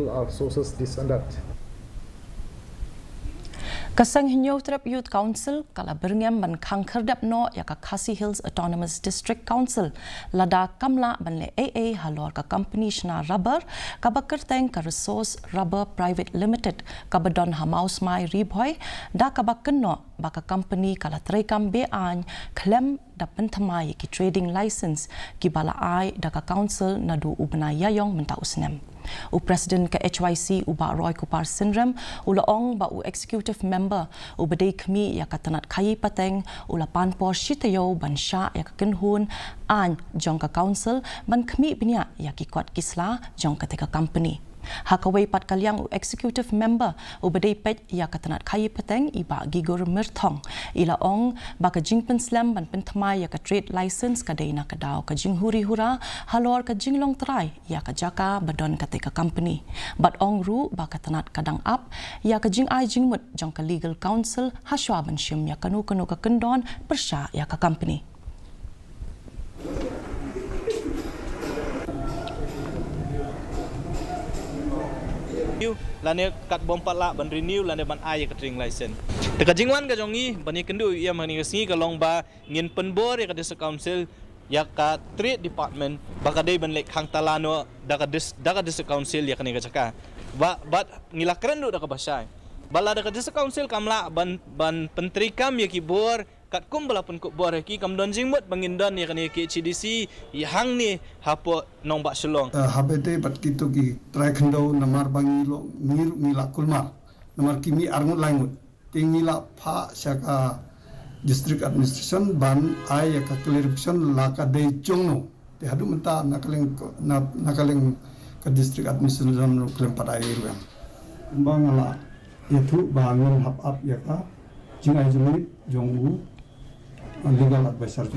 our sources this and that. Kasang Hinyo Trap Youth Council kala berngam ban khangkherdap no ya ka Khasi Hills Autonomous District Council lada kamla ban le AA halor ka company shna rubber ka bakerteng ka Resource Rubber Private Limited ka badon hamaus mai ribhoy da ka bakenno baka company kala trekam be an klem da pentamai ki trading license ki bala ai da ka council nadu ubna yayong menta usnem. U President ka HYC uba Roy Kupar Sinram ulaong ba u executive member u badai kmi ya katanat kayi pateng ula panpor shitayo bansha ya kenhun an jong ka council ban kmi binya ya ki kwat kisla jong ka teka company. Hakaway pat kalyang u executive member u badai pet ya katanat kayi pateng iba gigor mirthong ilaong baka jingpen slam ban penthamai ya ka trade license ka deina ka daw ka jinghuri hura halor ka jinglong try ya ka jaka badon ka teka company but ong ru baka tanat kadang up ya ka jing ai jingmut jong ka legal counsel haswa ban shim ya kanu ka kendon persya ya ka company. Lane kat bompat la ban renew lane ban ai ka trading license teka jingwan ka jongi bani kendu ia mani singi ka long ba ngin penbor ya ka desa council ya ka trade department baka dei ban lek khang talano da ka desa council ya kani ka jaka bat ngilakren du da ka basai bala da ka desa council kamla ban pentri kam ya ki bor kat kum bala pun ko bor ki kam don jingmut bangindon ya kani ki CDC hang ni hapo nong ba selong habete bat kitu ki try khendo namar bangilo mir mila kulmar namar kimi arngut langut tingila pha saka district administration ban ai ya ka clarification la ka de chongno te hadu menta nakaleng ka district administration klem pada irwan bangala yathu bangun hap up ya ka jingai jumi jonggu legal advisor